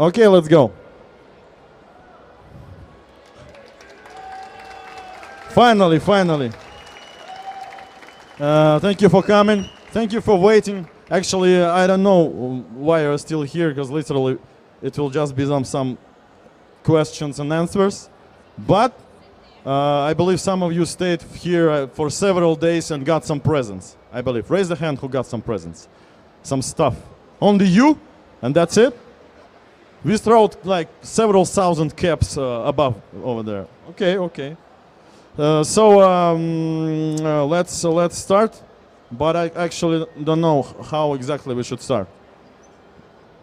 Okay, let's go. Finally. Thank you for coming. Thank you for waiting. Actually, I don't know why you're still here, because literally it will just be some questions and answers. But I believe some of you stayed here for several days and got some presents, I believe. Raise the hand who got some presents. Some stuff. Only you? And that's it? We throw like several thousand caps above over there. Okay. Let's start. But I actually don't know how exactly we should start.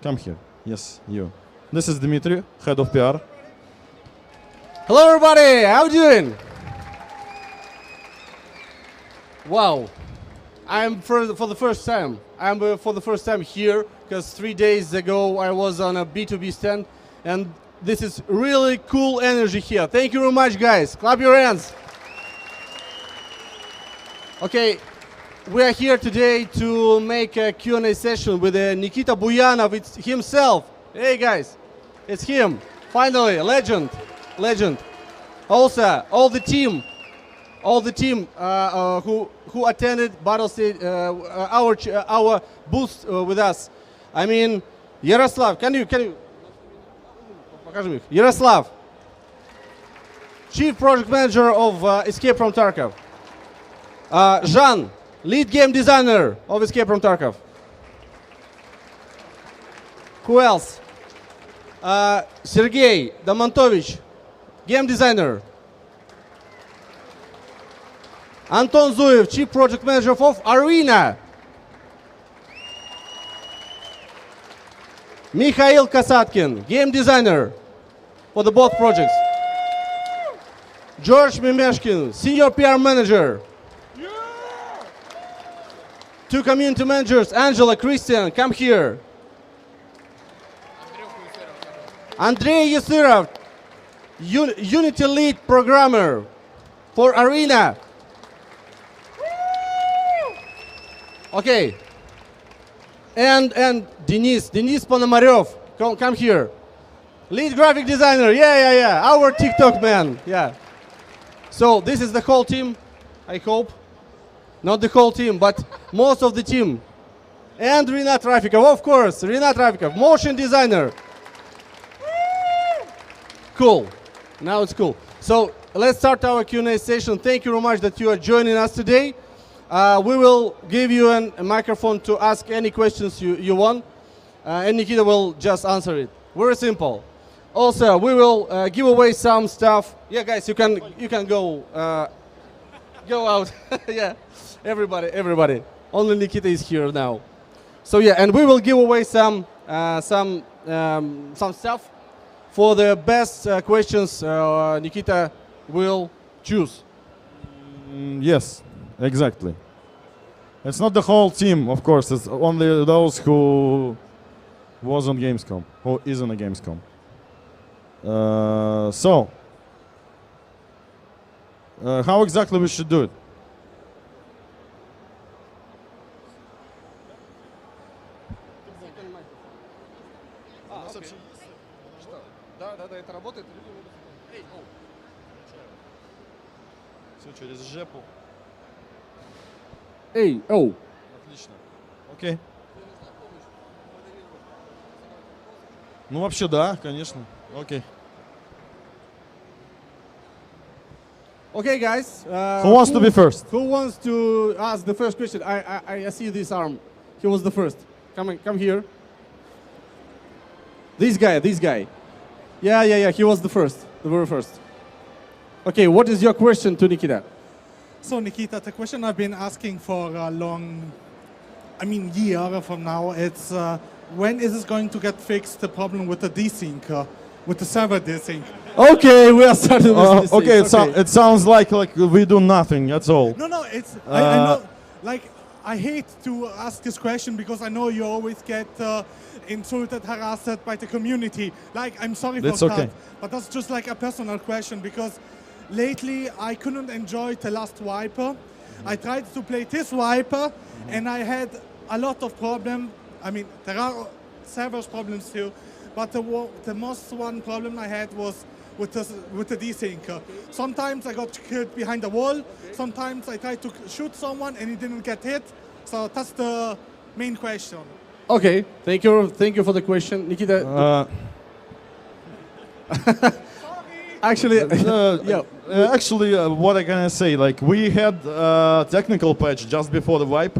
Come here. Yes, you. This is Dmitry, head of PR. Hello everybody, how you doing? Wow, I'm for the first time. I'm for the first time here because 3 days ago I was on a B2B stand, and this is really cool energy here. Thank you very much, guys. Clap your hands. Okay, we are here today to make a Q&A session with Nikita Buyanov. It's himself. Hey guys, it's him. Finally, a legend. Also, all the team who attended Battlestate, our booth with us. I mean, Yaroslav, can you? Yaroslav, Chief Project Manager of Escape from Tarkov. Jean, Lead Game Designer of Escape from Tarkov. Who else? Sergey Domontovich, Game Designer. Anton Zuev, Chief Project Manager of Arena. Mikhail Kasatkin, Game Designer for the both projects. George Mimeshkin, Senior PR Manager. Two community managers, Angela, Christian, come here. Andrei Yesirov, Unity Lead Programmer for Arena. Okay. And Denis Ponomarev, come here. Lead Graphic Designer, yeah. Our TikTok man, yeah. So this is the whole team, I hope. Not the whole team, but most of the team. And Rinat Rafikov, of course, motion designer. Cool. Now it's cool. So let's start our Q&A session. Thank you very much that you are joining us today. We will give you a microphone to ask any questions you want, and Nikita will just answer it. Very simple. Also, we will give away some stuff. Yeah, guys, you can go out. Yeah, everybody. Only Nikita is here now. So yeah, and we will give away some stuff. For the best questions, Nikita will choose. Yes, exactly. It's not the whole team, of course. It's only those who was on Gamescom, who is on a Gamescom. How exactly we should do it? Это работает? Все через жепу. Отлично. Окей. Ну вообще да, конечно. Окей. Okay, guys. Who wants to be first? Who wants to ask the first question? I see this arm. He was the first. Come here. This guy. Yeah. He was the very first. Okay, what is your question to Nikita? So Nikita, the question I've been asking for a year from now, it's when is it going to get fixed, the problem with the desync, with the server desync? Okay, we are starting with this. Okay, it sounds like we do nothing, that's all. No, it's, I know, I hate to ask this question because I know you always get insulted, harassed by the community. I'm sorry for that, but that's just a personal question because lately I couldn't enjoy the last Viper. I tried to play this Viper and I had a lot of problems. I mean, there are several problems too, but the most one problem I had was with the desync. Sometimes I got killed behind the wall. Sometimes I tried to shoot someone and he didn't get hit. So that's the main question. Okay, thank you for the question, Nikita. Actually, what I can say, like we had a technical patch just before the wipe,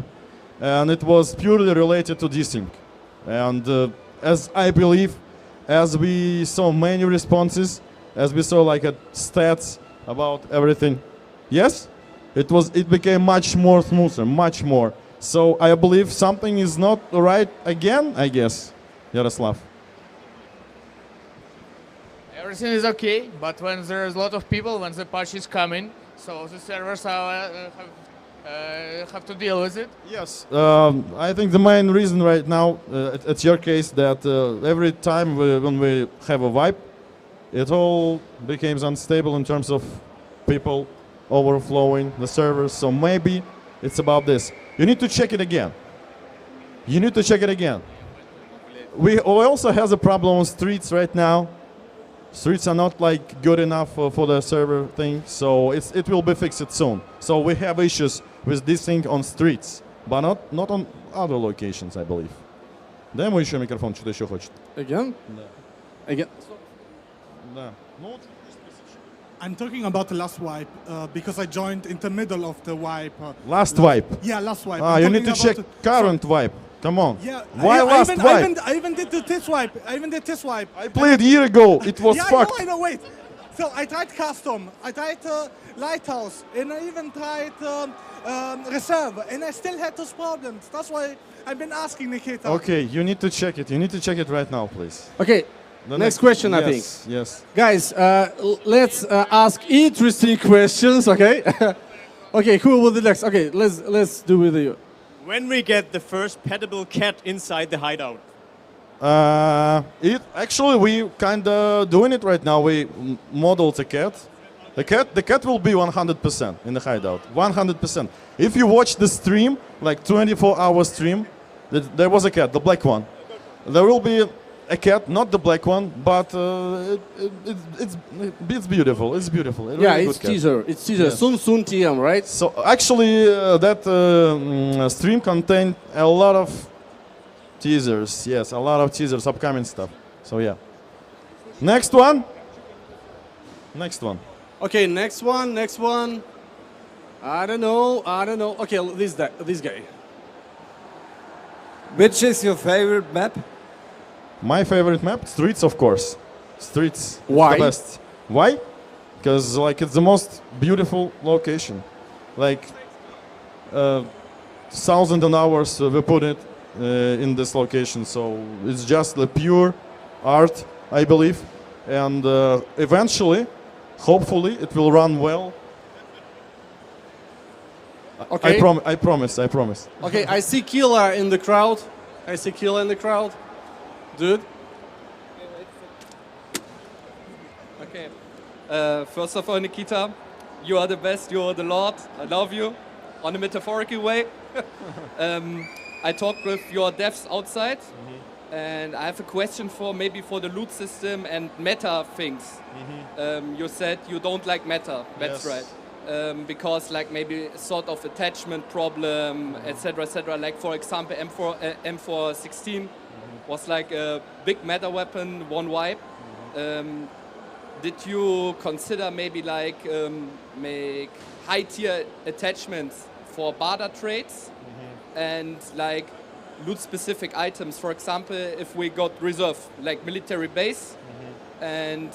and it was purely related to desync. And as I believe, as we saw many responses, as we saw like stats about everything, yes, it became much more smoother, much more. So I believe something is not right again, I guess, Yaroslav. Everything is okay, but when there's a lot of people, when the patch is coming, so the servers have to deal with it. Yes, I think the main reason right now, at your case, that every time when we have a wipe, it all becomes unstable in terms of people overflowing the servers. So maybe it's about this. You need to check it again. You need to check it again. We also have a problem on streets right now. Streets are not like good enough for the server thing, so it will be fixed soon. So we have issues with this thing on streets, but not on other locations, I believe. Дай ему еще микрофон, что-то еще хочет. Again? Да. Again? Да. I'm talking about the last wipe because I joined in the middle of the wipe. Last wipe. Yeah, last wipe. You need to check current wipe. Come on. Yeah. Why last wipe? I even did this wipe. I played a year ago. It was fucked. I know, wait. So I tried custom. I tried lighthouse, and I even tried reserve, and I still had those problems. That's why I've been asking Nikita. Okay, you need to check it. You need to check it right now, please. Okay. Next question, I think. Yes. Guys, let's ask interesting questions, okay? Okay, who will be next? Okay, let's do with you. When we get the first pettable cat inside the hideout? We kind of doing it right now. We modeled the cat. The cat will be 100% in the hideout. 100%. If you watch the stream, like 24-hour stream, there was a cat, the black one. There will be a cat, not the black one, but it's beautiful. It's beautiful. Yeah, really it's teaser. It's teaser. Yes. Soon TM, right? So actually, that stream contained a lot of teasers. Yes, a lot of teasers, upcoming stuff. So yeah. Next one. Okay, next one. I don't know. Okay, this guy. Which is your favorite map? My favorite map, Streets, of course. Streets. Why? The best. Why? Because like it's the most beautiful location. Like 1,000 hours we put it in this location, so it's just the pure art, I believe. And eventually, hopefully, it will run well. Okay. I promise. Okay, I see Killer in the crowd. Dude. Okay. First of all, Nikita, you are the best. You are the Lord. I love you, on a metaphorical way. I talked with your devs outside, and I have a question for the loot system and meta things. You said you don't like meta. That's yes. Right. Because like maybe sort of attachment problem, etc., etc. Like for example, M416 was like a big meta weapon, one wipe. Did you consider maybe like make high tier attachments for barter trades and like loot specific items? For example, if we got reserve like military base and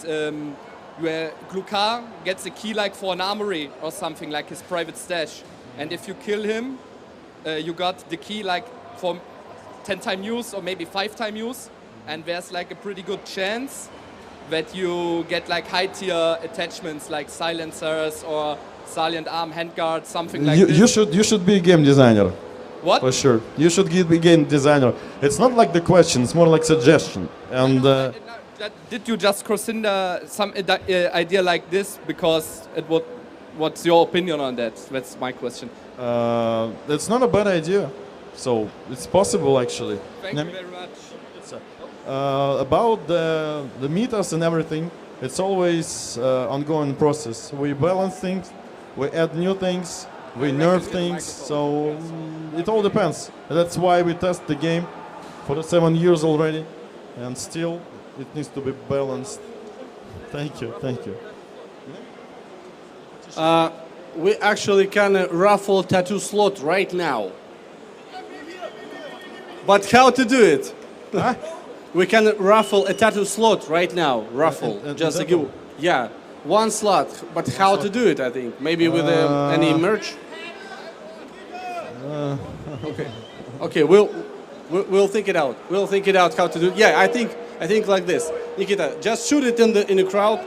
where Glukar gets a key like for an armory or something like his private stash, and if you kill him, you got the key like for 10-time use or maybe 5-time use, and there's like a pretty good chance that you get like high tier attachments like silencers or salient arm handguard, something like this. You should be a game designer. What? For sure. You should be a game designer. It's not like the question, it's more like suggestion. And did you just consider some idea like this because it would? What's your opinion on that? That's my question. It's not a bad idea. So it's possible actually. Thank you very much. About the metas and everything, it's always ongoing process. We balance things, we add new things, we nerf things, so it all depends. That's why we test the game for the 7 years already, and still it needs to be balanced. Thank you, thank you. We actually can raffle tattoo slot right now. But how to do it? Huh? We can raffle a tattoo slot right now. Raffle, just to give. Yeah, one slot. But how to do it? I think maybe with any merch. Okay. Okay, we'll think it out. We'll think it out how to do it. Yeah, I think like this. Nikita, just shoot it in the crowd.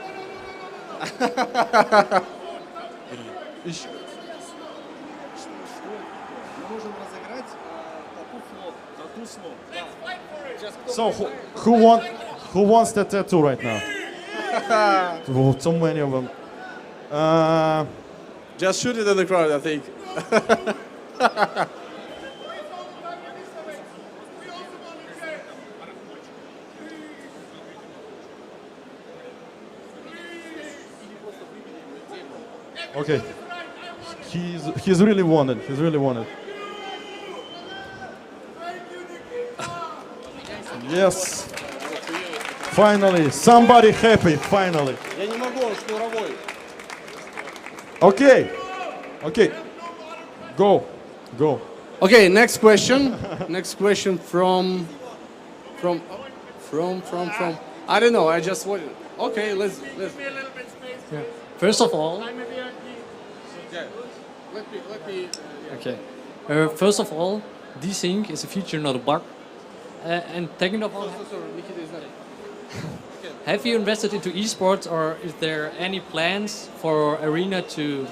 So who wants that tattoo right now? So many of them. Just shoot it in the crowd, I think. Okay. He's really wanted. He's really wanted. Yes. Finally, somebody happy. Finally. Я не могу, он шнуровой. Okay. Okay. Go. Okay, next question. Next question from. I don't know. I just wanted. Okay, let's. First of all, Yeah. Let me. okay. First of all, desync is a feature, not a bug. And second of all, Sorry, Nikita is not. have you invested into esports, or is there any plans for Arena to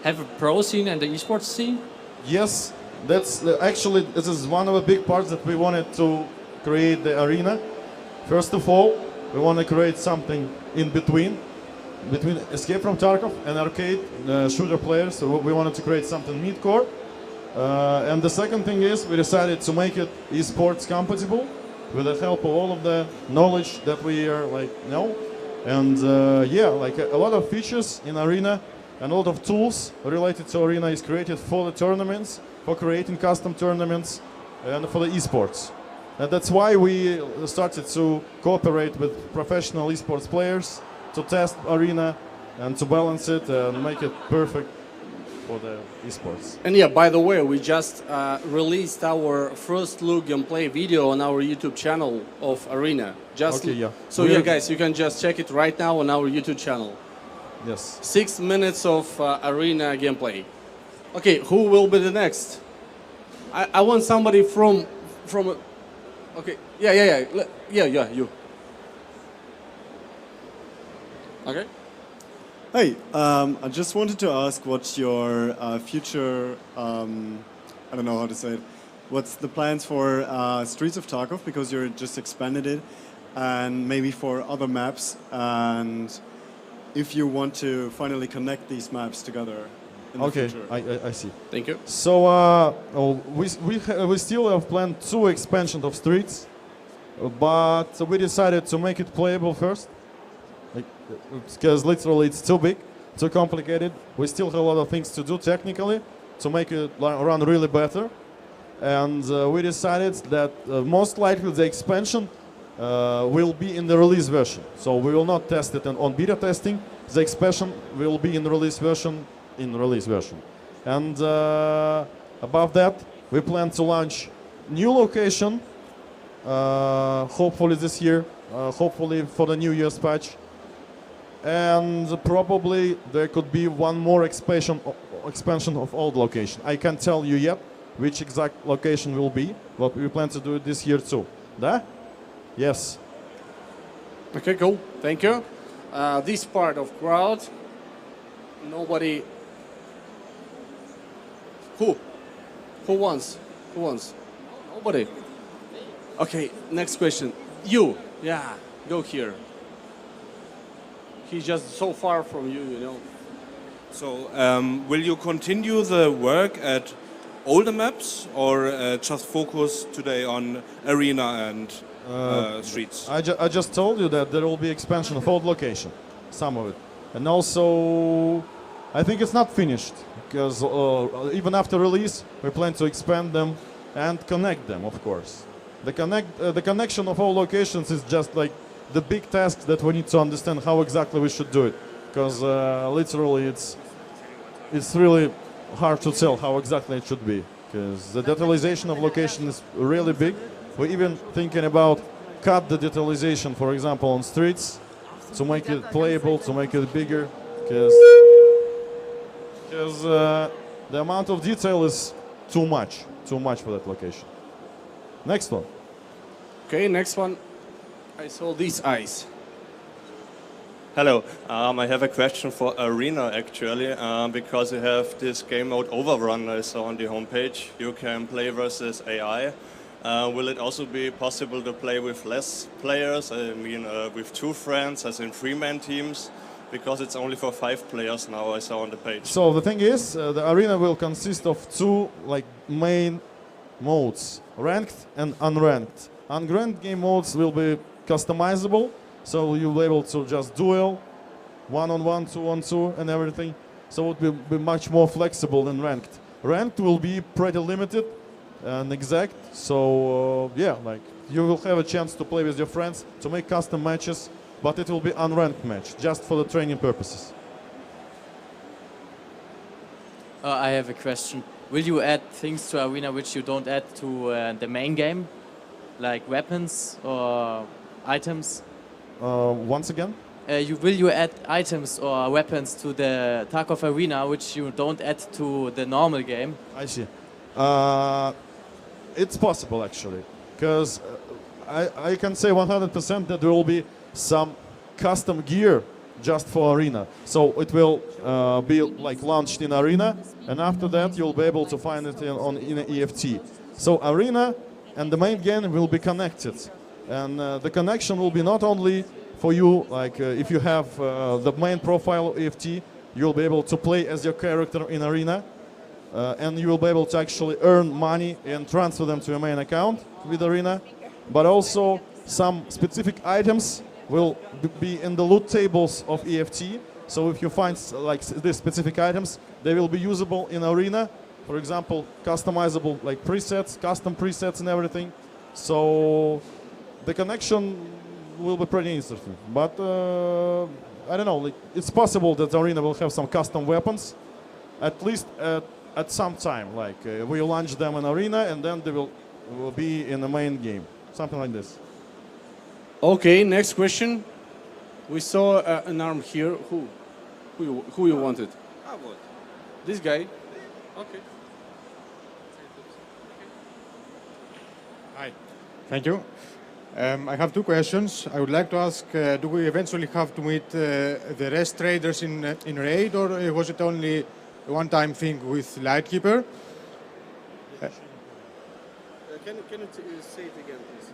have a pro scene and the esports scene? Yes, that's actually this is one of the big parts that we wanted to create the arena. First of all, we want to create something in between Escape from Tarkov and arcade shooter players. So we wanted to create something mid-core. And the second thing is we decided to make it esports compatible with the help of all of the knowledge that we are know. And yeah, a lot of features in Arena and a lot of tools related to Arena is created for the tournaments, for creating custom tournaments, and for the esports. And that's why we started to cooperate with professional esports players to test Arena and to balance it and make it perfect for the esports. And yeah, by the way, we just released our first look gameplay video on our YouTube channel of Arena. Just Okay, yeah. So yeah, guys, you can just check it right now on our YouTube channel. Yes. 6 minutes of Arena gameplay. Okay, who will be the next? I want somebody from. Okay, yeah, you. Okay. Hey, I just wanted to ask what's your future, I don't know how to say it, what's the plans for Streets of Tarkov, because you're just expanded it, and maybe for other maps, and if you want to finally connect these maps together in the Okay, future. I see. Thank you. So we still have planned 2 expansions of Streets, but we decided to make it playable first. Because literally it's too big, too complicated. We still have a lot of things to do technically to make it run really better. And we decided that most likely the expansion will be in the release version. So we will not test it on beta testing. The expansion will be in the release version. And above that, we plan to launch new location, hopefully this year, hopefully for the New Year's patch. And probably there could be one more expansion of old location. I can't tell you yet which exact location will be, but we plan to do it this year too. Da? Yes. Okay, cool. Thank you. This part of crowd, nobody. Who wants? Nobody. Okay, next question. You. Yeah, go here. He's just so far from you, you know. So, will you continue the work at older maps, or just focus today on Arena and streets? I just told you that there will be expansion of old location, some of it, and also I think it's not finished because even after release we plan to expand them and connect them, of course. The connection of all locations is just like the big task that we need to understand how exactly we should do it, because literally it's really hard to tell how exactly it should be, because the detalization of location is really big. We're even thinking about cut the detalization, for example, on streets to make it playable, to make it bigger, because the amount of detail is too much for that location. Next one. Okay, next one. I saw these eyes. Hello, I have a question for Arena actually, because you have this game mode Overrun I saw on the homepage. You can play versus AI. Will it also be possible to play with less players? I mean, with 2 friends, as in 3-man teams? Because it's only for 5 players now, I saw on the page. So the thing is, the arena will consist of 2 main modes, ranked and unranked. Unranked game modes will be customizable, so you'll be able to just duel, 1-on-1, 2-on-2, and everything. So it will be much more flexible than ranked. Ranked will be pretty limited and exact. So yeah, you will have a chance to play with your friends, to make custom matches, but it will be unranked match, just for the training purposes. I have a question. Will you add things to Arena which you don't add to the main game, like weapons or items? Once again? Will you add items or weapons to the Tarkov Arena which you don't add to the normal game? I see. It's possible actually, because I can say 100% that there will be some custom gear just for Arena. So it will be launched in Arena, and after that you'll be able to find it in EFT. So Arena and the main game will be connected, and the connection will be not only for you, if you have the main profile of EFT, you'll be able to play as your character in Arena, and you will be able to actually earn money and transfer them to your main account with Arena, but also some specific items will be in the loot tables of EFT. So if you find these specific items, they will be usable in Arena. For example, customizable presets, custom presets and everything. So the connection will be pretty interesting. But I don't know, it's possible that Arena will have some custom weapons, at least at some time. We launch them in Arena and then they will be in the main game. Something like this. Okay, next question. We saw an arm here. Who you wanted? This guy. Okay. Hi. Thank you. I have 2 questions. I would like to ask, do we eventually have to meet the rest traders in Raid, or was it only a one-time thing with Lightkeeper? Can you say it again, please?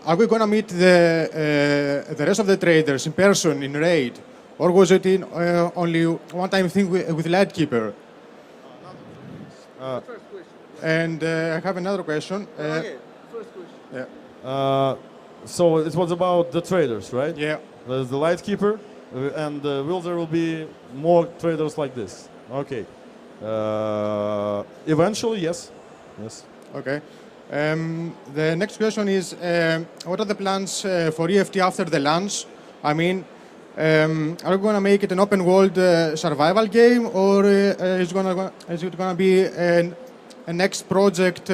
Are we going to meet the rest of the traders in person in Raid, or was it only one-time thing with Lightkeeper? And I have another question. Okay, first question. Yeah. So it was about the traders, right? Yeah. There's the Lightkeeper, and will there will be more traders like this? Okay. Eventually, yes. Yes. Okay. The next question is, what are the plans for EFT after the launch? I mean, are we going to make it an open world survival game, or is it going to be a next project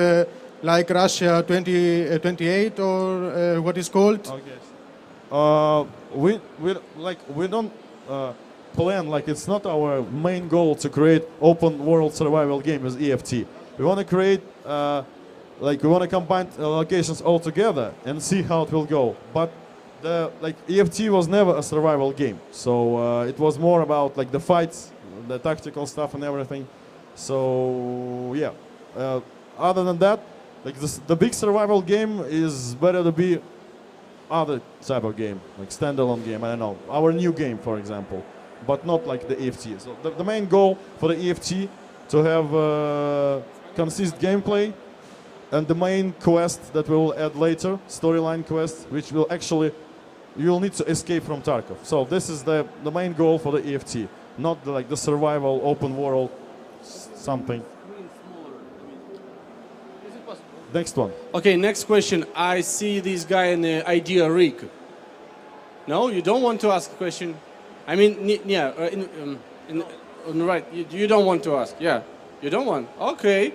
like Russia 2028 or what is called? Okay. We don't plan, it's not our main goal to create open world survival game with EFT. We want to create we want to combine locations all together and see how it will go. But the EFT was never a survival game, so it was more about the fights, the tactical stuff and everything. So yeah. Other than that, the big survival game is better to be other type of game, standalone game. I don't know, our new game, for example, but not the EFT. So the main goal for the EFT to have consistent gameplay and the main quest that we will add later, storyline quest, which will actually, you will need to escape from Tarkov. So this is the main goal for the EFT, not like the survival open world something. Next one. Okay, next question. I see this guy in the idea rig. No, you don't want to ask a question. I mean, yeah, on the right. You don't want to ask. Yeah, you don't want. Okay.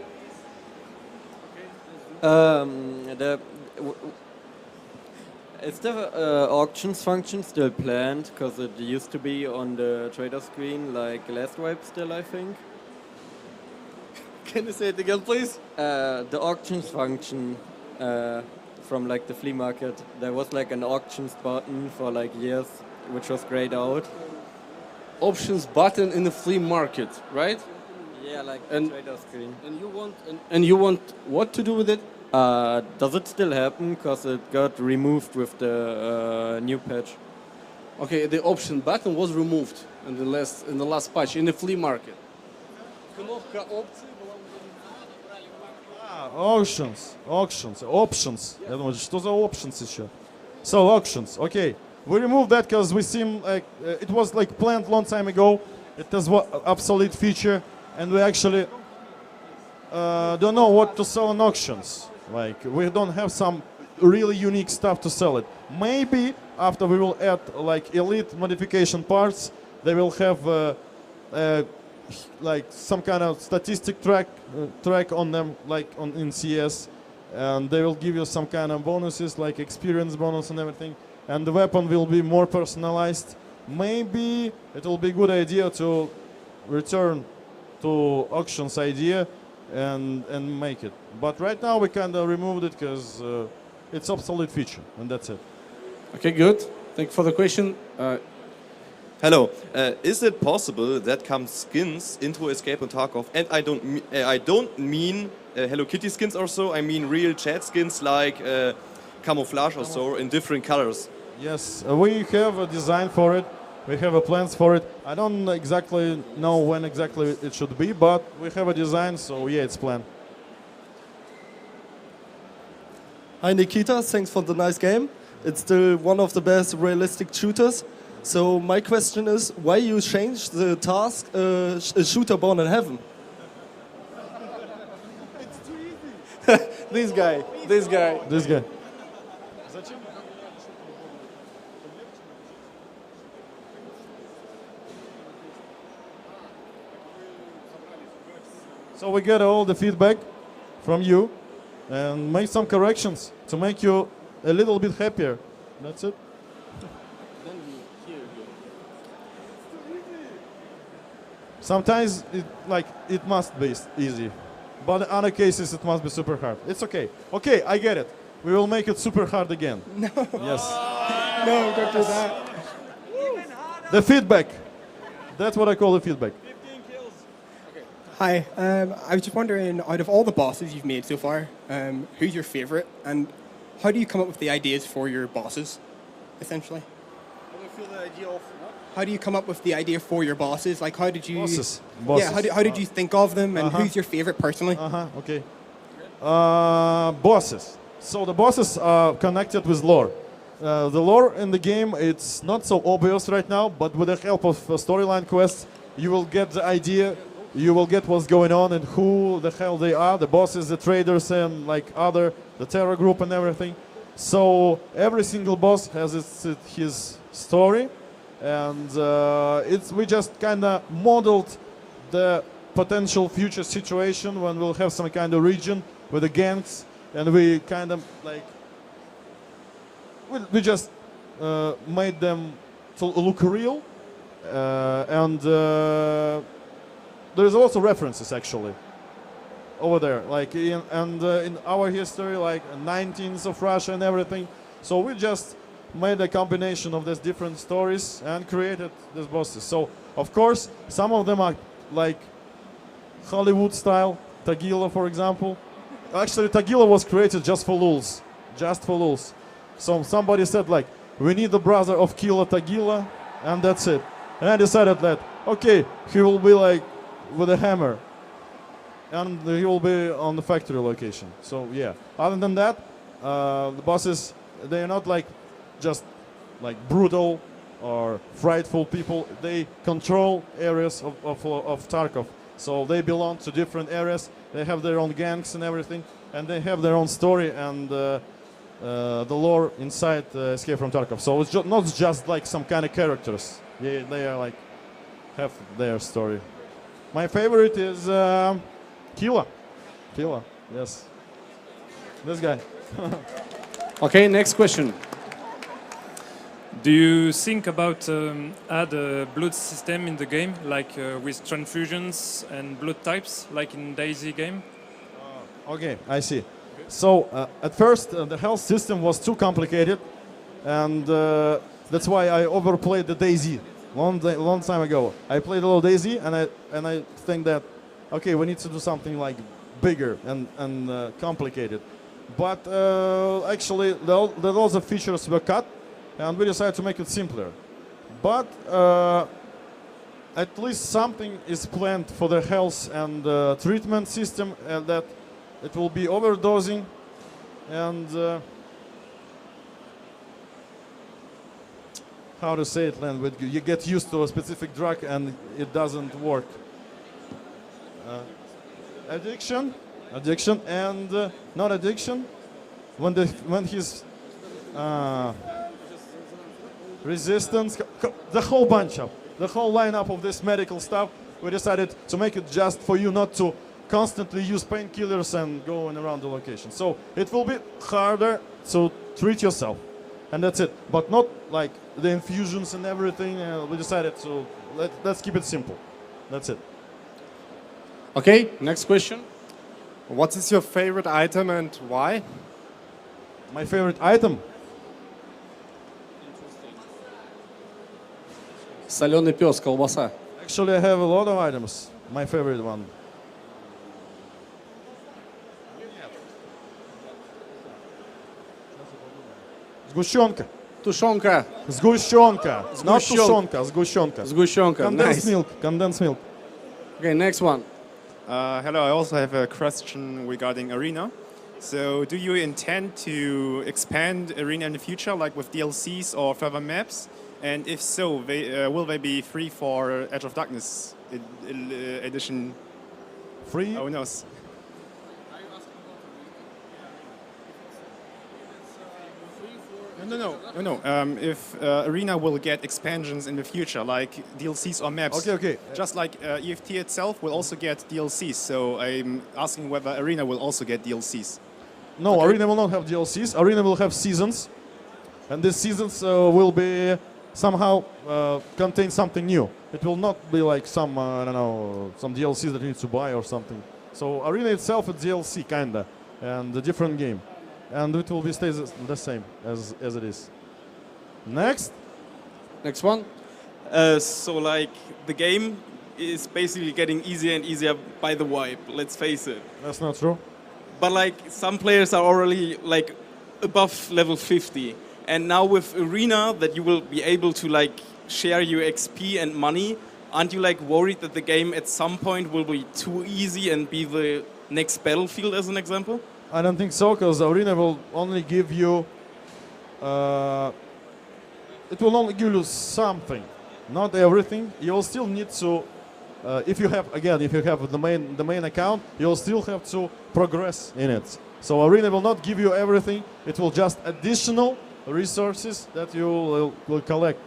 Is the auctions function still planned? Because it used to be on the trader screen like last wipe still, I think. Can you say it again, please? The auctions function from like the flea market. There was like an auctions button for like years, which was grayed out. Options button in the flea market, right? Yeah, like the trader screen. And you want what to do with it? Does it still happen? Because it got removed with the new patch. Okay, the option button was removed in the last patch in the flea market. Auctions. Я думаю, что за options еще? So auctions, okay. We removed that because we seem like it was like planned long time ago. It is an obsolete feature, and we actually don't know what to sell in auctions. Like we don't have some really unique stuff to sell it. Maybe after we will add like elite modification parts, they will have like some kind of statistic track on them, like in CS, and they will give you some kind of bonuses like experience bonus and everything, and the weapon will be more personalized. Maybe it will be a good idea to return to auctions idea and make it, but right now we kind of removed it because it's obsolete feature, and that's it. Okay, good. Thank you for the question. Hello. Is it possible that comes skins into Escape on Tarkov? And I don't mean Hello Kitty skins or so. I mean real chat skins like camouflage or so in different colors. Yes, we have a design for it. We have a plans for it. I don't exactly know when exactly it should be, but we have a design, so yeah, it's planned. Hi Nikita, thanks for the nice game. It's still one of the best realistic shooters. So my question is, why you changed the task a shooter born in heaven? It's too easy. This guy. So we get all the feedback from you and make some corrections to make you a little bit happier. That's it. Sometimes it must be easy, but in other cases it must be super hard. It's okay. Okay, I get it. We will make it super hard again. No. Yes. No, don't do that. The feedback. That's what I call the feedback. Hi, I was just wondering, out of all the bosses you've made so far, who's your favorite, and how do you come up with the ideas for your bosses, essentially? How do you come up with the idea for your bosses? Like, how did you... Bosses. Yeah, how did you think of them, and who's your favorite personally? Okay. Bosses. So the bosses are connected with lore. The lore in the game, it's not so obvious right now, but with the help of storyline quests, you will get the idea, you will get what's going on and who the hell they are, the bosses, the traders, and like the terror group and everything. So every single boss has his story, and we just kind of modeled the potential future situation when we'll have some kind of region with the gangs, and we kind of like we just made them to look real, and there's also references actually over there, like in our history, like 19th of Russia and everything. So we just made a combination of these different stories and created these bosses. So of course some of them are like Hollywood style, Tagila for example. Actually Tagila was created just for lulz. So somebody said like, we need the brother of Killer Tagila, and that's it. And I decided that, okay, he will be like with a hammer. and he will be on the factory location. So yeah. Other than that, the bosses, they are not like just like brutal or frightful people. They control areas of Tarkov. So they belong to different areas. They have their own gangs and everything, and they have their own story and the lore inside Escape from Tarkov. So it's not just like some kind of characters. They are like have their story. My favorite is Killa. Killa, yes. This guy. Okay, next question. Do you think about add a blood system in the game, like with transfusions and blood types, like in DayZ game? Okay, I see. So at first the health system was too complicated, and that's why I overplayed the DayZ long time ago. I played a little DayZ, and I think that okay, we need to do something like bigger and complicated. But actually, those features were cut, and we decided to make it simpler. But at least something is planned for the health and treatment system, and that it will be overdosing, and how to say it, Len? You get used to a specific drug and it doesn't work. Addiction, and not addiction. When his resistance, the whole lineup of this medical stuff, we decided to make it just for you not to constantly use painkillers and going around the location. So it will be harder to treat yourself, and that's it. But not like the infusions and everything. We decided to let's keep it simple. That's it. Okay, next question. What is your favorite item and why? My favorite item? Соленый пес, колбаса. Actually, I have a lot of items. My favorite one. Сгущенка. Тушенка. Сгущенка. Not тушенка, сгущенка. Сгущенка. Condensed milk. Condensed milk. Okay, next one. Hello, I also have a question regarding Arena. So, do you intend to expand Arena in the future, like with DLCs or further maps? And if so, will they be free for Edge of Darkness edition? Free? Who knows? No. If Arena will get expansions in the future, like DLCs or maps. Okay. Just like EFT itself will also get DLCs. So I'm asking whether Arena will also get DLCs. No, okay. Arena will not have DLCs. Arena will have seasons, and these seasons will be somehow contain something new. It will not be like some I don't know, some DLCs that you need to buy or something. So Arena itself is DLC kinda, and a different game. And it will be stays the same as it is. Next one. So like the game is basically getting easier and easier by the wipe. Let's face it. That's not true. But like some players are already like above level 50, and now with Arena that you will be able to like share your XP and money. Aren't you like worried that the game at some point will be too easy and be the next Battlefield as an example? I don't think so, because Arena will only give you. It will only give you something, not everything. You will still need to, if you have the main account, you will still have to progress in it. So Arena will not give you everything. It will just additional resources that you will collect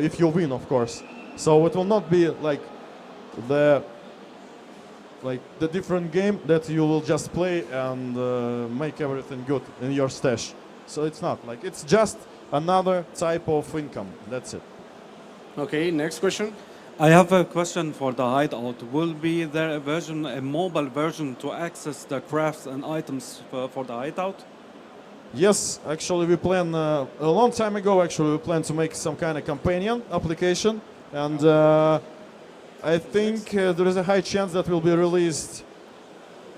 if you win, of course. So it will not be like the different game that you will just play and make everything good in your stash. So it's not like, it's just another type of income. That's it. Okay, next question. I have a question for the hideout. Will be there a mobile version to access the crafts and items for the hideout? Yes, actually we plan, a long time ago actually we planned to make some kind of companion application, and I think there is a high chance that will be released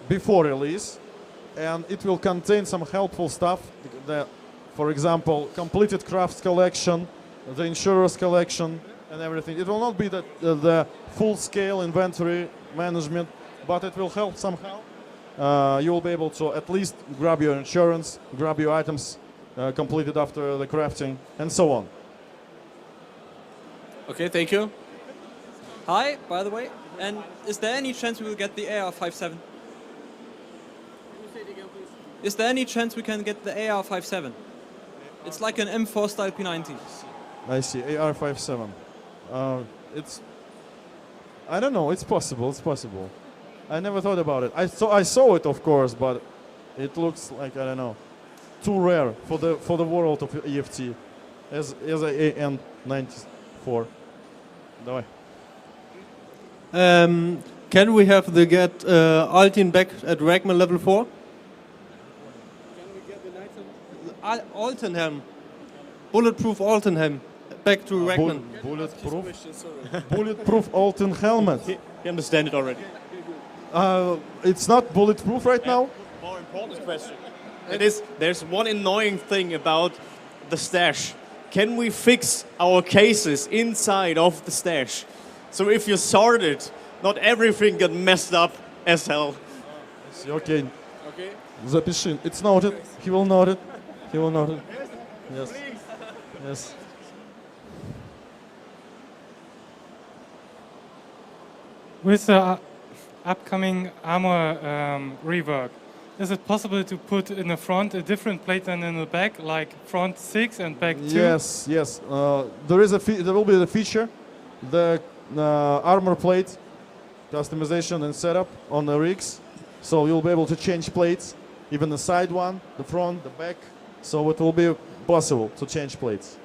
before release, and it will contain some helpful stuff. For example, completed crafts collection, the insurers collection, and everything. It will not be the full-scale inventory management, but it will help somehow. You will be able to at least grab your insurance, grab your items completed after the crafting, and so on. Okay, thank you. Hi, by the way. And is there any chance we will get the AR-57? Is there any chance we can get the AR-57? It's like an M4 style P90. I see, AR-57. It's... I don't know, it's possible, it's possible. I never thought about it. I saw it, of course, but it looks like, I don't know, too rare for the world of EFT as a AN-94. Давай. Can we have the get Altin back at Ragman level 4? Altenhelm. Bulletproof Altenhelm. Back to Ragman. Bulletproof Alten helmet. You understand it already. It's not bulletproof right now? More important question. It is, there's one annoying thing about the stash. Can we fix our cases inside of the stash? So if you sort it, not everything got messed up as hell. Okay. Okay. Запиши. It's noted. He will note it. He will note it. Yes. Yes. With the upcoming armor rework, is it possible to put in the front a different plate than in the back, like front 6 and back 2? Yes, yes. There will be the feature, the armor plate customization and setup on the rigs. So you'll be able to change plates, even the side one, the front, the back. So it will be possible to change plates.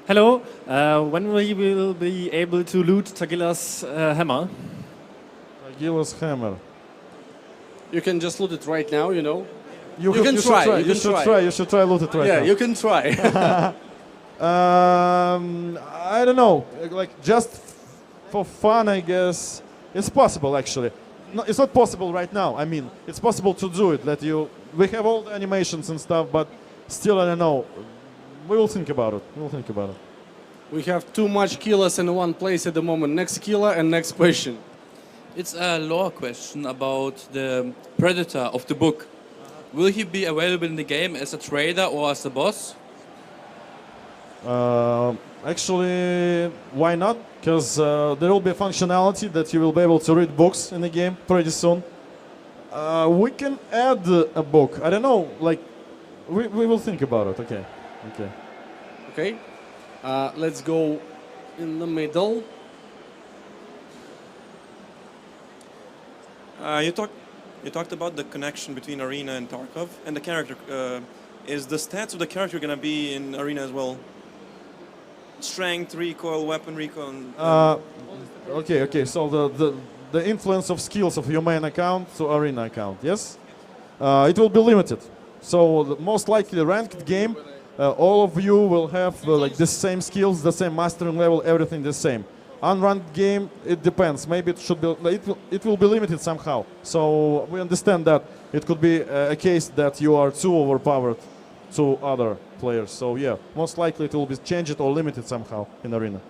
Hello, when we will be able to loot Tagilla's hammer? Tagilla's hammer. You can just loot it right now, you know. You can try. You should try. You should try loot it right now. Yeah, you can try. I don't know. Like just for fun, I guess it's possible. Actually, no, it's not possible right now. I mean, it's possible to do it. We have all the animations and stuff, but still, I don't know. We will think about it. We will think about it. We have too much killers in one place at the moment. Next killer and next question. It's a lore question about the Predator of the book. Will he be available in the game as a trader or as a boss? Actually, why not? Because there will be a functionality that you will be able to read books in the game pretty soon. We can add a book. I don't know. Like, we will think about it. Okay. Okay. Okay. Let's go in the middle. You talked about the connection between Arena and Tarkov and the character. Is the stats of the character going to be in Arena as well? Strength, recoil, weapon recoil. Okay. Okay. So the influence of skills of your main account to Arena account. Yes. It will be limited. So most likely ranked game. All of you will have like the same skills, the same mastering level, everything the same. Unranked game, it depends. Maybe it should be. It will be limited somehow. So we understand that it could be a case that you are too overpowered to other players. So yeah, most likely it will be changed or limited somehow in Arena.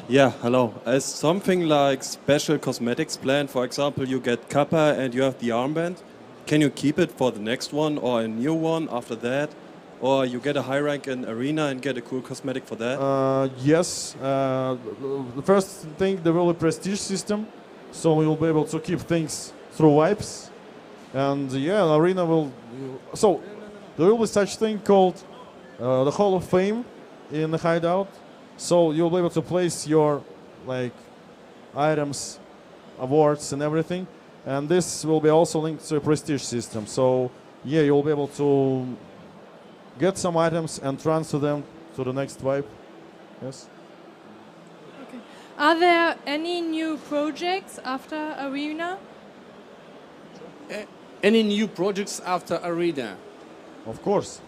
Yeah, hello. Is something like special cosmetics planned? For example, you get Kappa and you have the armband. Can you keep it for the next one or a new one after that? Or you get a high rank in Arena and get a cool cosmetic for that? Yes. The first thing, there will be a prestige system. So you'll be able to keep things through wipes. And yeah, Arena will... So there will be such thing called the Hall of Fame in the hideout. So you'll be able to place your like items, awards and everything. And this will be also linked to a prestige system. So yeah, you'll be able to get some items and transfer them to the next wipe. Yes. Okay. Are there any new projects after Arena? Any new projects after Arena? Of course,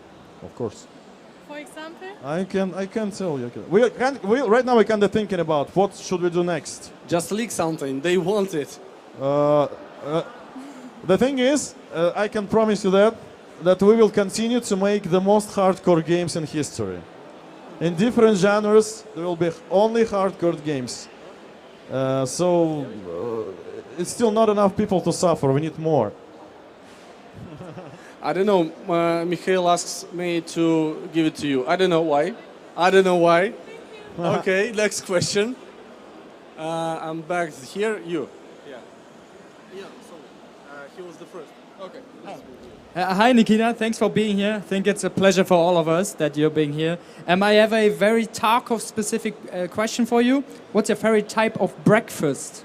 of course. For example? I can tell you. Right now we're kind of thinking about what should we do next. Just leak something. They want it. The thing is, I can promise you that we will continue to make the most hardcore games in history. In different genres, there will be only hardcore games. So it's still not enough people to suffer. We need more. I don't know. Mikhail asks me to give it to you. I don't know why. I don't know why. Okay, next question. I'm back here. You. Yeah. Yeah. So he was the first. Okay. Hi Nikita, thanks for being here. I think it's a pleasure for all of us that you're being here. I have a very Tarkov specific question for you. What's your favorite type of breakfast?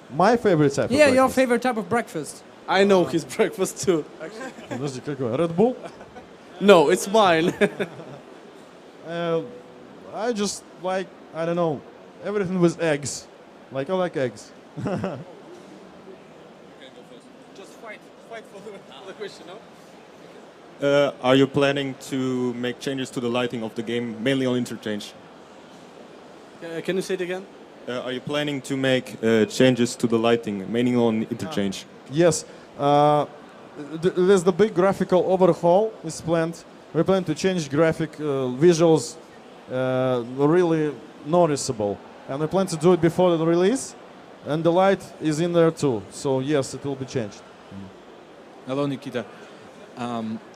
My favorite type of Yeah, breakfast. your favorite type of breakfast. I know his breakfast too. Actually. Подожди, какой? Red Bull? No, it's mine. I just like, I don't know, everything with eggs. Like, I like eggs. Just fight for the question, no? Are you planning to make changes to the lighting of the game, mainly on interchange? Can you say it again? Are you planning to make changes to the lighting, mainly on interchange? Yes. There's the big graphical overhaul is planned. We plan to change graphic visuals really noticeable. And we plan to do it before the release. And the light is in there too. So yes, it will be changed. Hello, Nikita.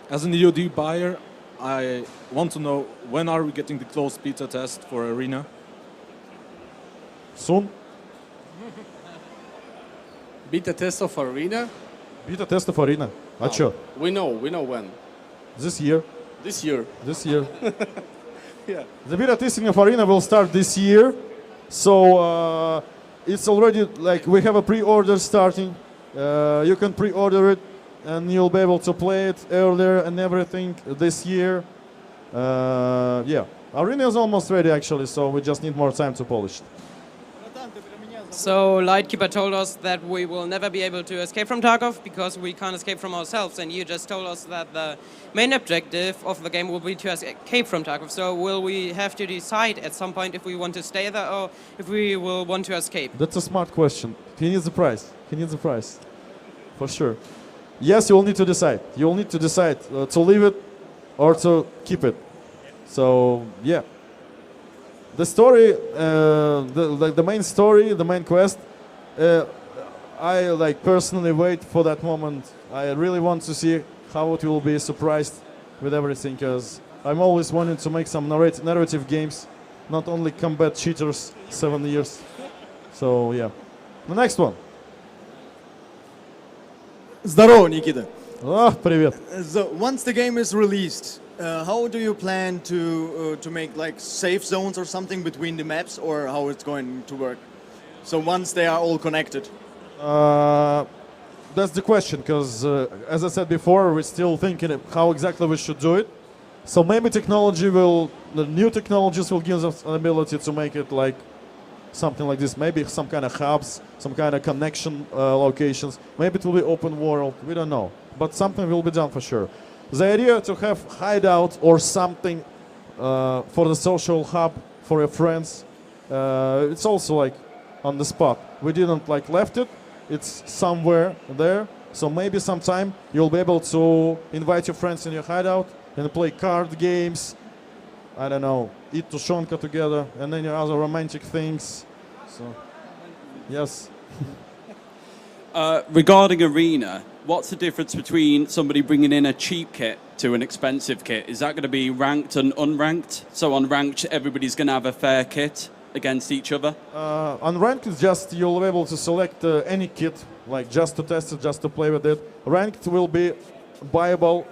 As an EOD buyer, I want to know when are we getting the closed beta test for Arena? Soon. Beta test of Arena? Beta test of Arena. А чё? We know when. This year. This year. This year. Yeah. The beta testing of Arena will start this year. So it's already, like, we have a pre-order starting. You can pre-order it and you'll be able to play it earlier and everything this year. Yeah. Arena is almost ready actually, so we just need more time to polish it. So Lightkeeper told us that we will never be able to escape from Tarkov because we can't escape from ourselves, and you just told us that the main objective of the game will be to escape from Tarkov. So will we have to decide at some point if we want to stay there or if we will want to escape? That's a smart question. He needs the price. He needs the price. For sure. Yes, you'll need to decide. You'll need to decide to leave it or to keep it. So, yeah. The story, the main story, the main quest, I personally wait for that moment. I really want to see how it will be surprised with everything, because I'm always wanting to make some narrative games, not only combat cheaters 7 years. So yeah. The next one. Здорово, Nikita. Привет. So once the game is released, how do you plan to make safe zones or something between the maps, or how it's going to work? So once they are all connected. That's the question, because as I said before, we're still thinking of how exactly we should do it. So maybe the new technologies will give us an ability to make it like something like this. Maybe some kind of hubs, some kind of connection locations. Maybe it will be open world. We don't know, but something will be done for sure. The idea to have hideout or something for the social hub for your friends, it's also like on the spot. We didn't left it. It's somewhere there. So maybe sometime you'll be able to invite your friends in your hideout and play card games. I don't know, eat tushonka together, and then your other romantic things. So, yes. Regarding Arena, what's the difference between somebody bringing in a cheap kit to an expensive kit? Is that going to be ranked and unranked? So on ranked, everybody's going to have a fair kit against each other? Unranked is just you'll be able to select any kit, like just to test it, just to play with it. Ranked will be buyable.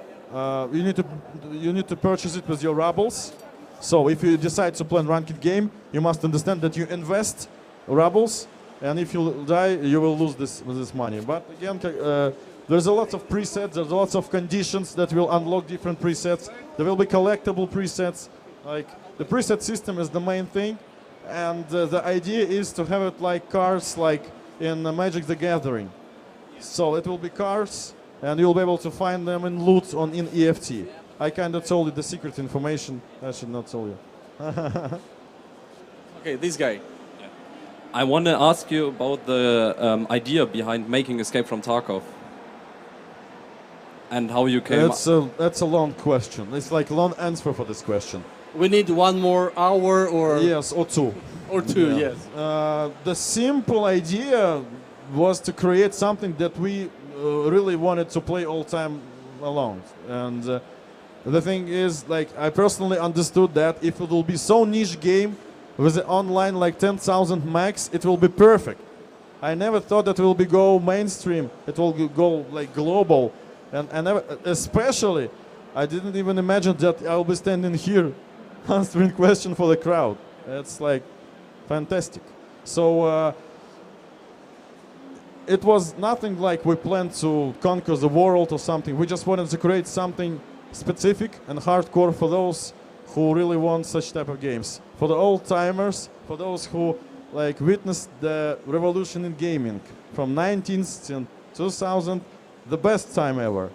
You need to purchase it with your rubles. So if you decide to play a ranked game, you must understand that you invest rubles, and if you die, you will lose this money. But again, there's a lot of presets, there's lots of conditions that will unlock different presets. There will be collectible presets. Like the preset system is the main thing, and the idea is to have it like cards, like in Magic the Gathering. So it will be cards, and you'll be able to find them in loot in EFT. I kind of told you the secret information. I should not tell you. Okay, this guy. I want to ask you about the idea behind making Escape from Tarkov. And how you came That's a long question. It's like a long answer for this question. We need 1 more hour or... Yes, or 2. Or 2, Yeah. yes. The simple idea was to create something that we really wanted to play all time alone. And the thing is, like, I personally understood that if it will be so niche game with the online like 10,000 max, it will be perfect. I never thought that it will be go mainstream. It will go like global, and I never, especially, I didn't even imagine that I will be standing here answering question for the crowd. It's like fantastic. So it was nothing like we planned to conquer the world or something. We just wanted to create something specific and hardcore for those who really want such type of games. For the old timers, for those who like witnessed the revolution in gaming from 19th to 2000, the best time ever.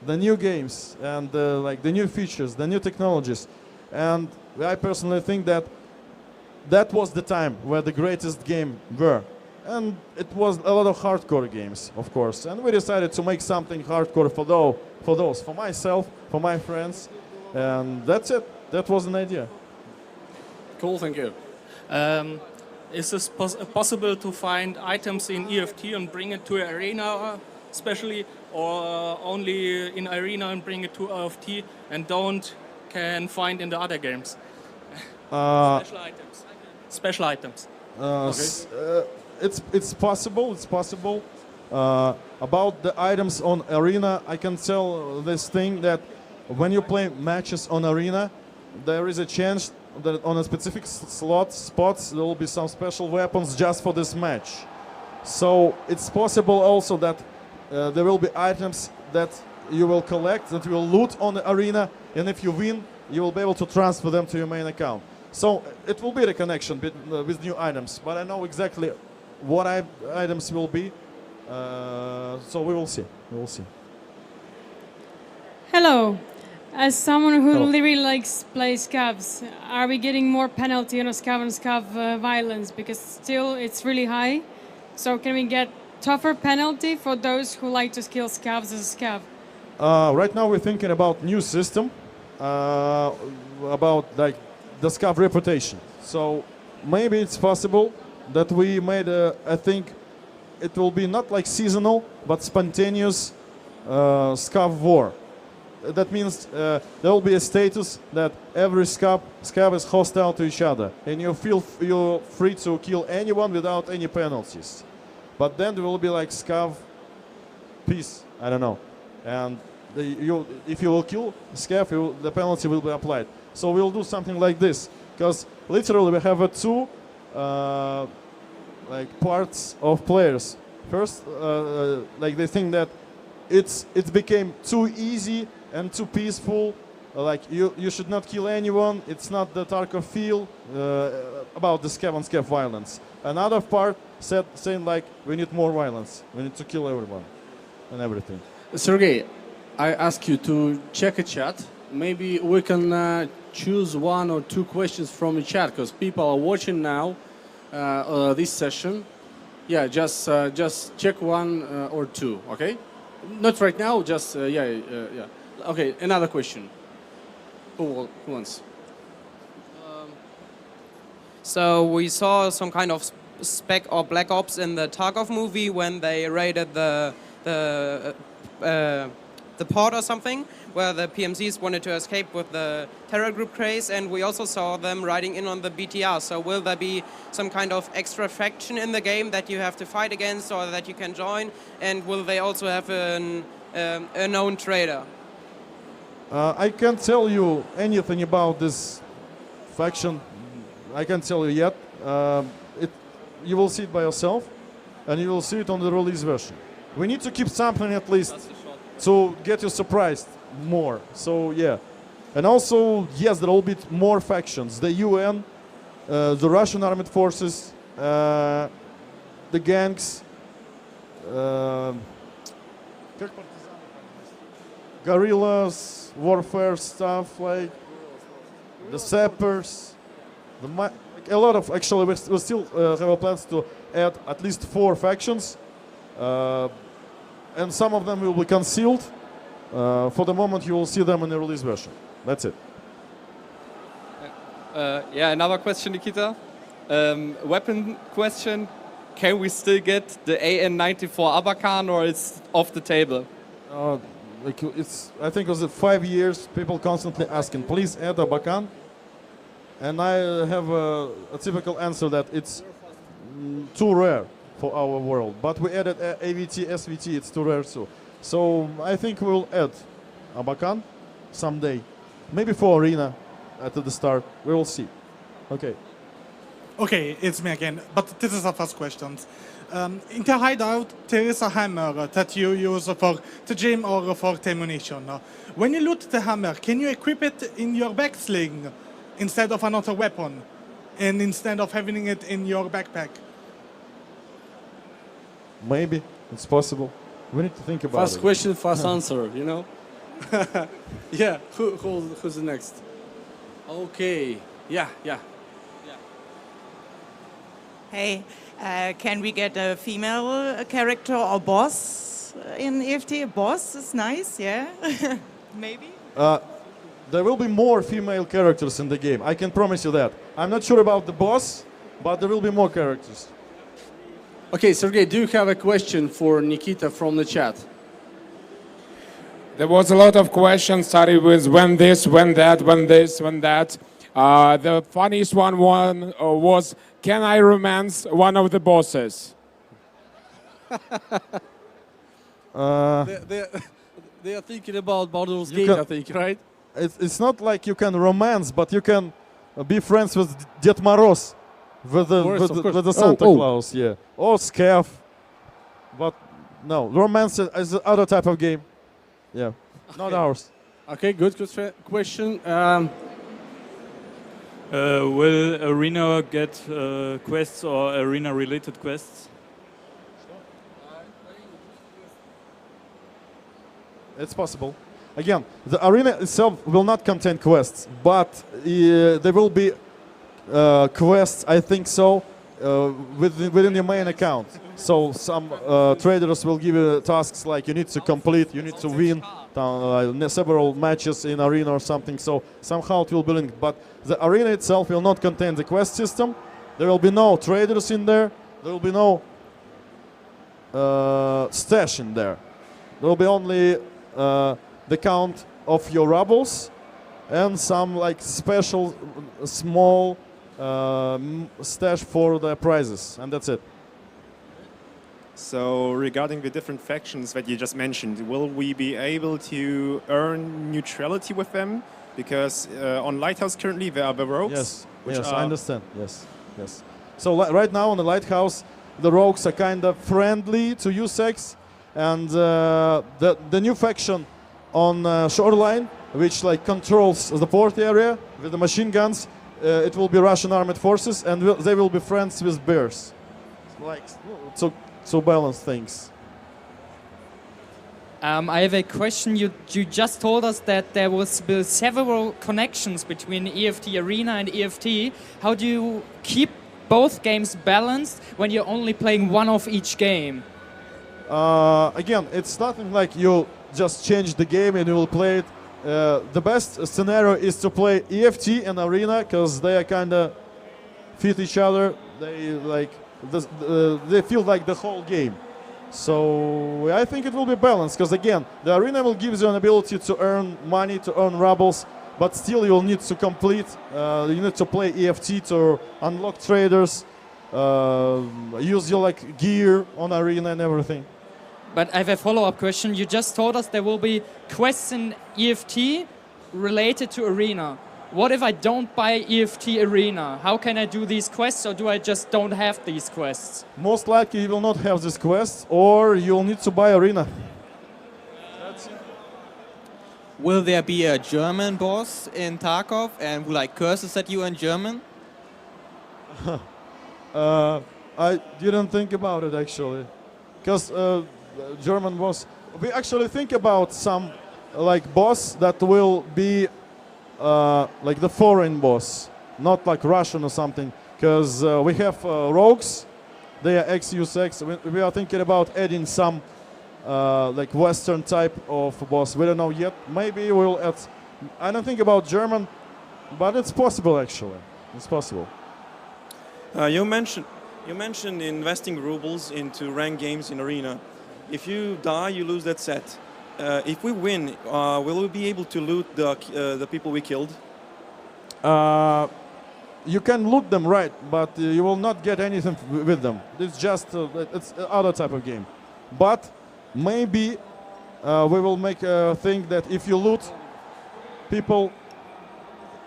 The new games and like the new features, the new technologies, and I personally think that that was the time where the greatest game were. And it was a lot of hardcore games, of course. And we decided to make something hardcore for myself, for my friends, and that's it. That was an idea. Cool, thank you. Is it possible to find items in EFT and bring it to arena, especially, or only in arena and bring it to EFT and don't can find in the other games? Special items. Special items. It's possible. It's possible. About the items on arena, I can tell this thing that when you play matches on arena, there is a chance that on a specific spots there will be some special weapons just for this match. So it's possible also that there will be items that you will collect, that you will loot on the arena, and if you win, you will be able to transfer them to your main account. So it will be a connection with new items, but I know exactly what items will be. So we will see. We will see. Hello. As someone who Hello. really likes play scavs, are we getting more penalty on a scav and scav violence? Because still it's really high. So can we get tougher penalty for those who like to kill scavs as a scav? Right now we're thinking about new system, about like the scav reputation. So maybe it's possible that we made I think it will be not like seasonal, but spontaneous scav war. That means there will be a status that every scav is hostile to each other, and you're free to kill anyone without any penalties. But then there will be like scav peace. I don't know, and if you will kill scav, the penalty will be applied. So we'll do something like this, because literally we have two like parts of players. First, like they think that it became too easy and too peaceful, like you should not kill anyone, it's not the Tarkov feel, about the scav on scav violence. Another part saying like we need more violence, we need to kill everyone and everything. Sergey, I ask you to check a chat. Maybe we can choose 1 or 2 questions from the chat, because people are watching now this session. Yeah, just check 1 or 2, okay? Not right now, just, yeah. Okay, another question. Who wants? So we saw some kind of spec or black ops in the Tarkov movie when they raided the port or something, where the PMCs wanted to escape with the terror group craze, and we also saw them riding in on the BTR. So will there be some kind of extra faction in the game that you have to fight against or that you can join? And will they also have a known trader? I can't tell you anything about this faction. I can't tell you yet. You will see it by yourself, and you will see it on the release version. We need to keep something at least to get you surprised more. So yeah, and also yes, there will be more factions: the UN, the Russian armed forces, the gangs, guerrillas, warfare stuff, like the sappers, a lot of, actually we still have a plans to add at least 4 factions, and some of them will be concealed. For the moment you will see them in the release version. That's it. Yeah, another question, Nikita. Weapon question. Can we still get the AN-94 Abakan, or it's off the table? I think it was 5 years. People constantly asking, please add a Bakan. And I have a typical answer that it's too rare for our world. But we added AVT, SVT. It's too rare too. So I think we'll add a Bakan someday. Maybe for Arena at the start. We will see. Okay. Okay, it's me again, but this is the first question. In the hideout, there is a hammer that you use for the gym or for the ammunition. When you loot the hammer, can you equip it in your backsling instead of another weapon, and instead of having it in your backpack? Maybe it's possible. We need to think about it. Fast question, fast answer, you know? Yeah, who's the next? Okay, yeah. Hey, can we get a female character or boss in EFT? Boss is nice, yeah? Maybe? There will be more female characters in the game. I can promise you that. I'm not sure about the boss, but there will be more characters. Okay, Sergey, do you have a question for Nikita from the chat? There was a lot of questions started with when this, when that, when this, when that. The funniest one was, can I romance one of the bosses? They are thinking about Baldur's Gate, I think, right? It's not like you can romance, but you can be friends with Ded Moroz, with the Santa Claus, yeah. Or Scav. But no, romance is other type of game. Yeah, not ours. Okay, good question. Will Arena get quests or Arena-related quests? It's possible. Again, the Arena itself will not contain quests, but there will be quests, I think so, within your main account. So some traders will give you tasks like you need to complete, you need to win several matches in Arena or something. So somehow it will be linked. But the Arena itself will not contain the quest system. There will be no traders in there. There will be no stash in there. There will be only the count of your rubles and some like special small stash for the prizes, and that's it. So regarding the different factions that you just mentioned, will we be able to earn neutrality with them? Because on Lighthouse currently there are the rogues. Yes, I understand. Yes. So right now on the Lighthouse, the rogues are kind of friendly to USEX, and the new faction on Shoreline, which like controls the port area with the machine guns, it will be Russian armed forces, and they will be friends with bears. Like so balance things. I have a question. You just told us that there was several connections between EFT Arena and EFT. How do you keep both games balanced when you're only playing one of each game? Again, it's nothing like you just change the game and you will play it. The best scenario is to play EFT and Arena because they are kind of fit each other. They feel like the whole game. So I think it will be balanced because again, the Arena will give you an ability to earn money, to earn rubles, but still you'll need to complete. You need to play EFT to unlock traders, use your like gear on Arena and everything. But I have a follow-up question. You just told us there will be quests in EFT related to Arena. What if I don't buy EFT Arena? How can I do these quests, or do I just don't have these quests? Most likely you will not have these quests, or you'll need to buy Arena. Will there be a German boss in Tarkov and like curses at you in German? I didn't think about it actually, because German boss. We actually think about some like boss that will be like the foreign boss, not like Russian or something, because we have rogues, they are ex-USEX. We are thinking about adding some like Western type of boss. We don't know yet. Maybe we'll add. I don't think about German. but it's possible actually. It's possible. You mentioned investing rubles into ranked games in Arena. If you die, you lose that set. If we win, will we be able to loot the people we killed? You can loot them, right? But you will not get anything with them. It's just it's other type of game. But maybe we will make a thing that if you loot people,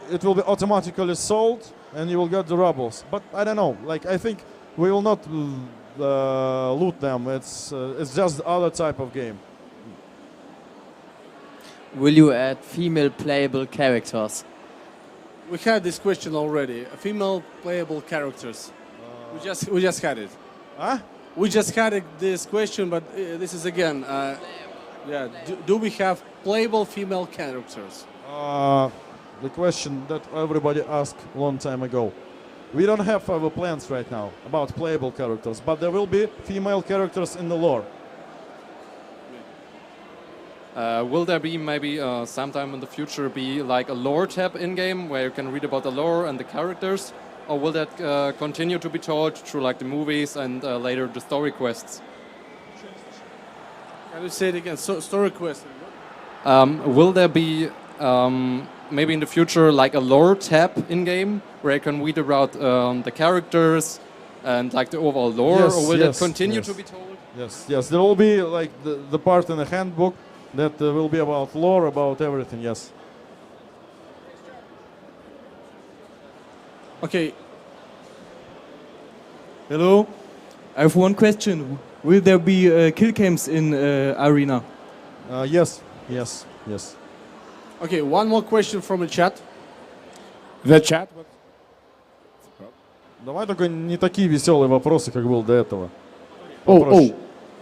it will be automatically sold and you will get the rubles. But I don't know. Like I think we will not loot them. It's just other type of game. Will you add female playable characters? We had this question already. Female playable characters. We just had it. Huh? We just had this question, but this is again. Yeah. Do we have playable female characters? The question that everybody asked a long time ago. We don't have our plans right now about playable characters, but there will be female characters in the lore. Will there be maybe sometime in the future be like a lore tab in-game where you can read about the lore and the characters? Or will that continue to be told through like the movies and later the story quests? Can you say it again? Story quest. Will there be maybe in the future like a lore tab in-game where you can read about the characters and like the overall lore? Yes, or will yes, that continue yes. to be told? Yes, there will be like the part in the handbook that will be about lore, about everything, yes. Okay. Hello, I have one question. Will there be kill cams in Arena? Yes. Okay, one more question from the chat. The chat. Давай только не такие веселые вопросы, как был до этого.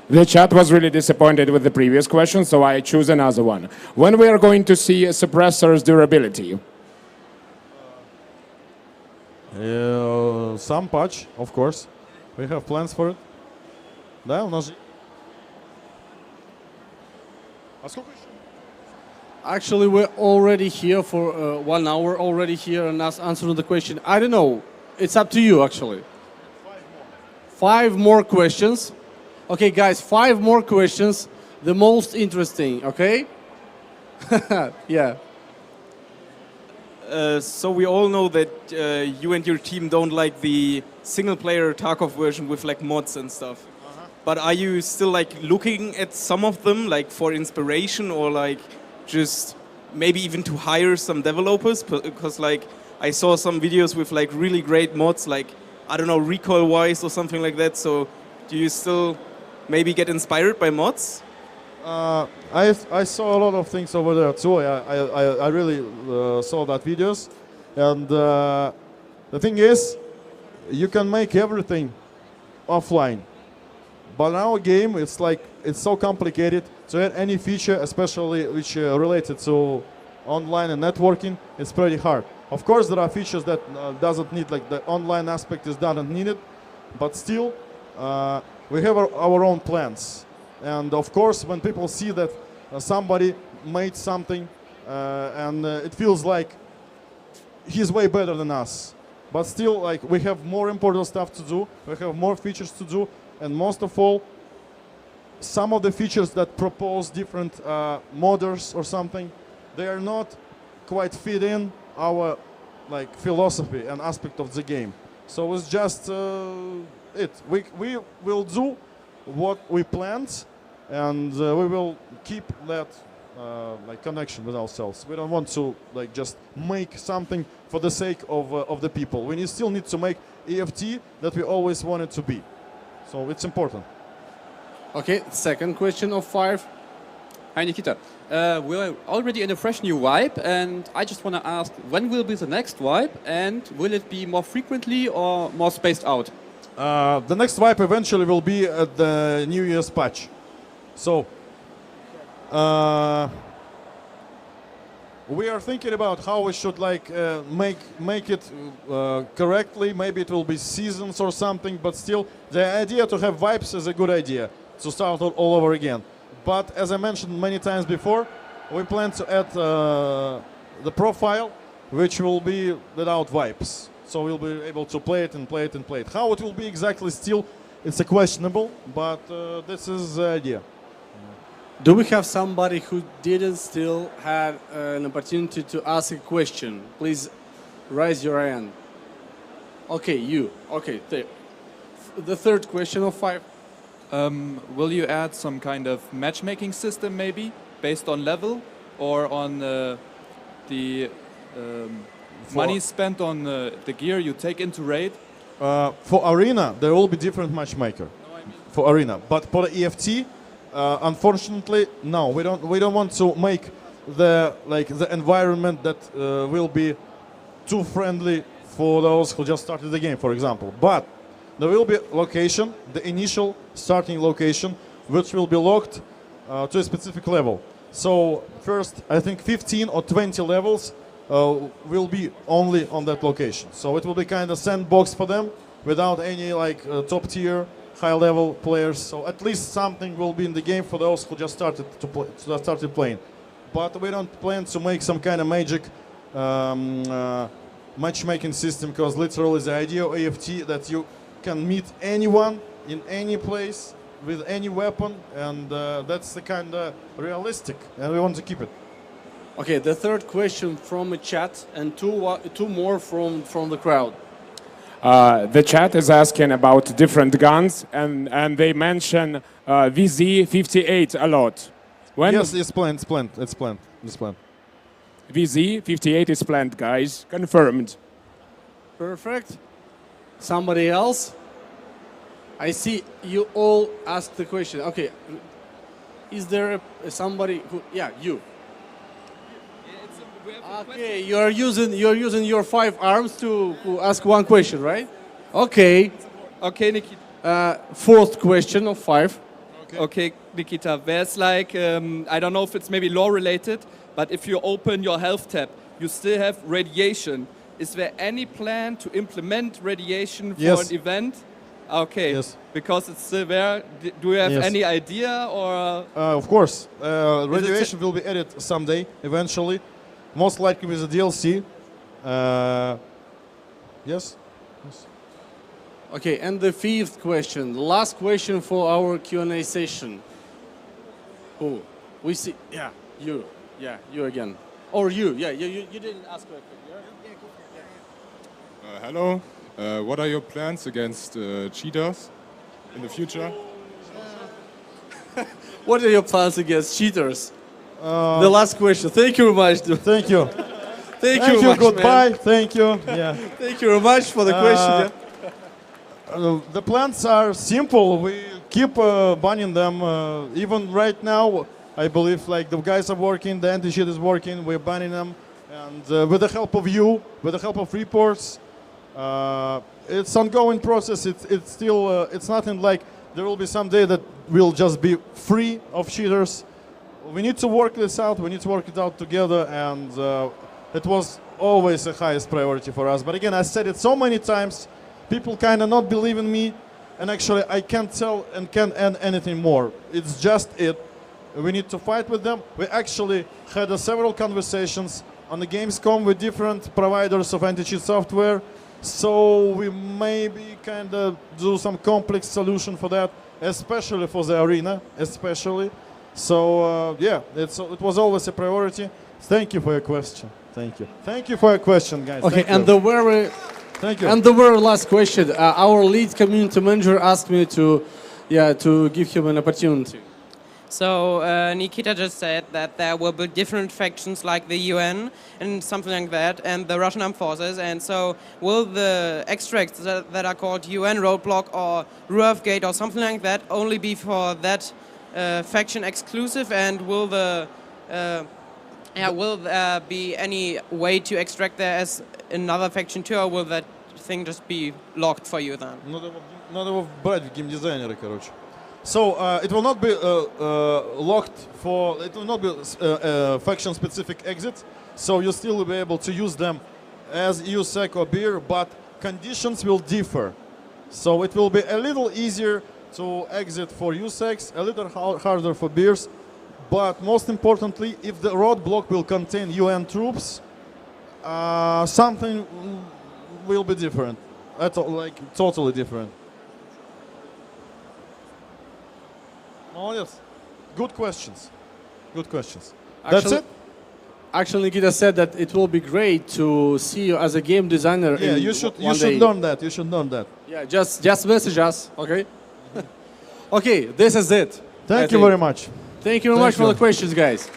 The chat was really disappointed with the previous question, so I choose another one. When we are going to see suppressors durability? Some patch, of course. We have plans for it. Да, у нас. А сколько еще? Actually, we're already here for 1 hour already here and us answering the question. I don't know. It's up to you, actually. 5 more questions. Okay, guys, 5 more questions. The most interesting, okay? Yeah. So we all know that you and your team don't like the single-player Tarkov version with like mods and stuff. But are you still like looking at some of them like for inspiration or like just maybe even to hire some developers? Because like I saw some videos with like really great mods, like I don't know, recoil-wise or something like that. So do you still maybe get inspired by mods? I saw a lot of things over there too. I really saw that videos, and the thing is, you can make everything offline. But in our game, it's so complicated to add any feature, especially which related to online and networking. It's pretty hard. Of course, there are features that doesn't need, like the online aspect doesn't need it, but still, we have our own plans. And of course, when people see that somebody made something and it feels like he's way better than us, but still, like we have more important stuff to do, we have more features to do, and most of all, some of the features that propose different modders or something, they are not quite fit in our like philosophy and aspect of the game. So it's just it. We will do what we planned, and we will keep that like connection with ourselves. We don't want to like just make something for the sake of the people. We still need to make EFT that we always wanted to be. So it's important. Okay, second question of 5. Hi Nikita. We're already in a fresh new wipe, and I just want to ask, when will be the next wipe, and will it be more frequently or more spaced out? The next wipe eventually will be at the New Year's patch. So we are thinking about how we should like make it correctly. Maybe it will be seasons or something, but still the idea to have wipes is a good idea to start all over again. But as I mentioned many times before, we plan to add the profile which will be without wipes. So we'll be able to play it and play it and play it. How it will be exactly still, it's a questionable, but this is the idea. Do we have somebody who didn't still have an opportunity to ask a question? Please raise your hand. Okay, you. Okay, the third question of 5. Will you add some kind of matchmaking system maybe based on level or on the money spent on the gear you take into raid? For Arena, there will be different matchmaker. For Arena, but for the EFT, unfortunately, no. We don't want to make the environment that will be too friendly for those who just started the game, for example. But there will be location, the initial starting location, which will be locked to a specific level. So first, I think 15 or 20 levels will be only on that location. So it will be kind of sandbox for them without any top tier, high level players. So at least something will be in the game for those who just started to play, started playing. But we don't plan to make some kind of magic matchmaking system, because literally the idea of AFT that you can meet anyone in any place with any weapon, and that's the kind of realistic, and we want to keep it. Okay, the third question from the chat and two more from the crowd. The chat is asking about different guns, and they mention VZ58 a lot. Yes, it's planned. VZ58 is planned, guys. Confirmed. Perfect. Somebody else? I see you all asked the question. Okay. Is there somebody who? Yeah, you. Okay, you're using your 5 arms to ask one question, right? Okay. Okay, Nikita. Fourth question of 5. Okay, Nikita. There's I don't know if it's maybe law related, but if you open your health tab, you still have radiation. Is there any plan to implement radiation for an event? Okay. Yes. Because it's still there. Do you have any idea or? Of course. Radiation will be added someday, eventually. Most likely with a DLC. Yes. Okay, and the 5th question, the last question for our Q&A session. Oh, we see. Yeah, you. Yeah, you again. Or you. Yeah, you didn't ask correctly. Hello. What are your plans against cheaters in the future? What are your plans against cheaters? The last question. Thank you very much. Thank you. Thank you very much, goodbye. man. Thank you. Yeah. Thank you very much for the question. The plans are simple. We keep banning them. Even right now, I believe the guys are working, the anti-cheat is working, we're banning them. And with the help of you, with the help of reports, it's ongoing process. It's still, it's nothing like there will be some day that we'll just be free of cheaters. We need to work this out, we need to work it out together, and it was always the highest priority for us. But again, I said it so many times, people kind of not believe in me, and actually I can't tell and can't add anything more. It's just it. We need to fight with them. We actually had several conversations on the Gamescom with different providers of anti-cheat software, so we maybe kind of do some complex solution for that, especially for the arena, especially. So yeah, it was always a priority. Thank you for your question. Thank you. Thank you for your question, guys. Okay, Thank and you. Thank you. And the very last question. Our lead community manager asked me to give him an opportunity. So Nikita just said that there will be different factions like the UN and something like that, and the Russian armed forces. And so will the extracts that are called UN Roadblock or Ruavgate or something like that only be for that faction exclusive? And will will there be any way to extract there as another faction too, or will that thing just be locked for you then? Надо его брать в геймдизайнеры, короче. So it will not be locked for, it will not be faction-specific exit, so you'll still be able to use them as USEC or beer, but conditions will differ. So it will be a little easier to exit for USECs, a little harder for beers, but most importantly, if the roadblock will contain UN troops, Something will be different. Like totally different. Молодец. Good questions. Good questions. That's it? Actually, Nikita said that it will be great to see you as a game designer. Yeah, in you should one day. learn that. You should learn that. Yeah, just message us, okay? Okay, this is it. Thank you very much. Thank you very much for the questions, guys.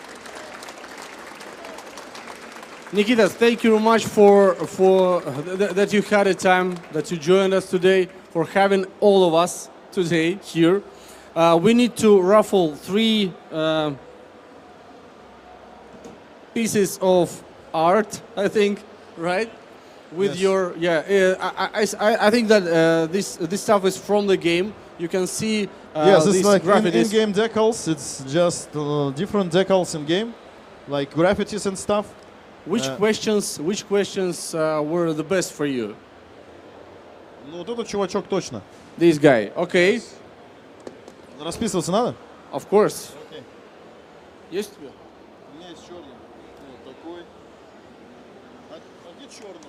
Nikita, thank you very much for that you had a time, that you joined us today, for having all of us today here. We need to raffle 3 pieces of art, I think, right? With your I think that this stuff is from the game. You can see yes, it's these like graffitis. in-game decals. It's just different decals in game, like graffitis and stuff. Which questions were the best for you? Ну, вот этот чувачок точно. This guy, okay. Расписываться надо? Of course. Okay. Есть у тебя? У меня есть черный. Вот такой. А где черный?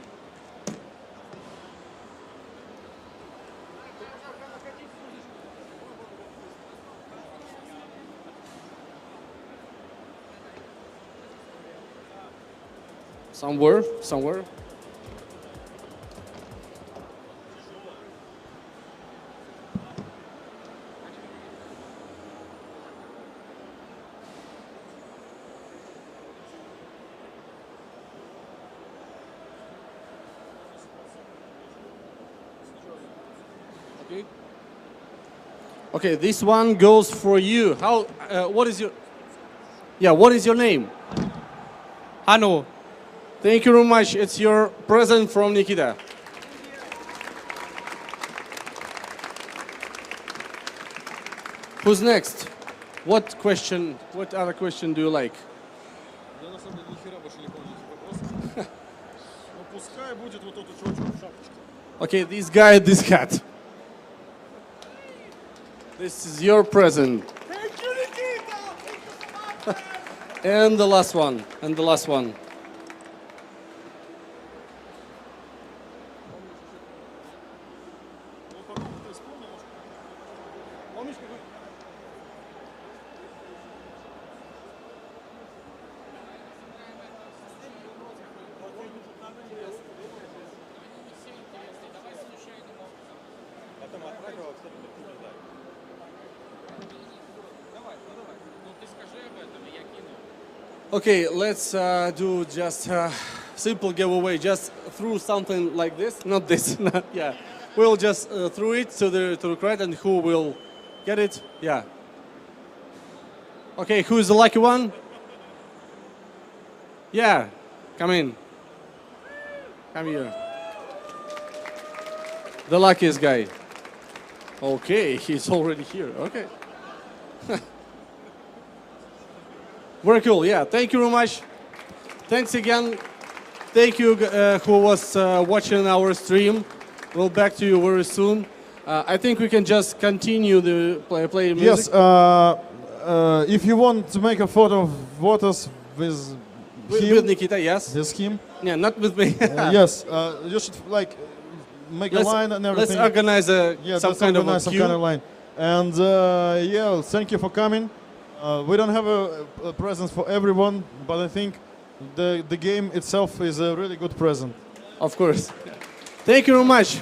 Somewhere. Okay, this one goes for you. How? What is your? Yeah, what is your name? Hanno. Thank you very much. It's your present from Nikita. Who's next? What other question do you like? Я на самом деле ни хера больше не помню этих вопросов. Ну пускай будет вот этот чувачок в шапочке. Okay, this guy, this hat. This is your present. Thank you, Nikita. Thank you so much. And the last one. And the last one. Okay, let's do just a simple giveaway. Just throw something like this. Not this. Yeah, we'll just throw it to the crowd, and who will get it? Yeah. Okay, who is the lucky one? Yeah, come in. Come here. The luckiest guy. Okay, he's already here. Okay. Very cool, yeah. Thank you very much. Thanks again. Thank you who was watching our stream. We'll back to you very soon. I think we can just continue the play music. Yes, if you want to make a photo of Votas with him, with Nikita, yes. With him. Yeah, not with me. Yes, you should like make a line and everything. Let's organize some kind of line. And yeah, thank you for coming. We don't have a present for everyone, but I think the game itself is a really good present. Of course. Thank you very much.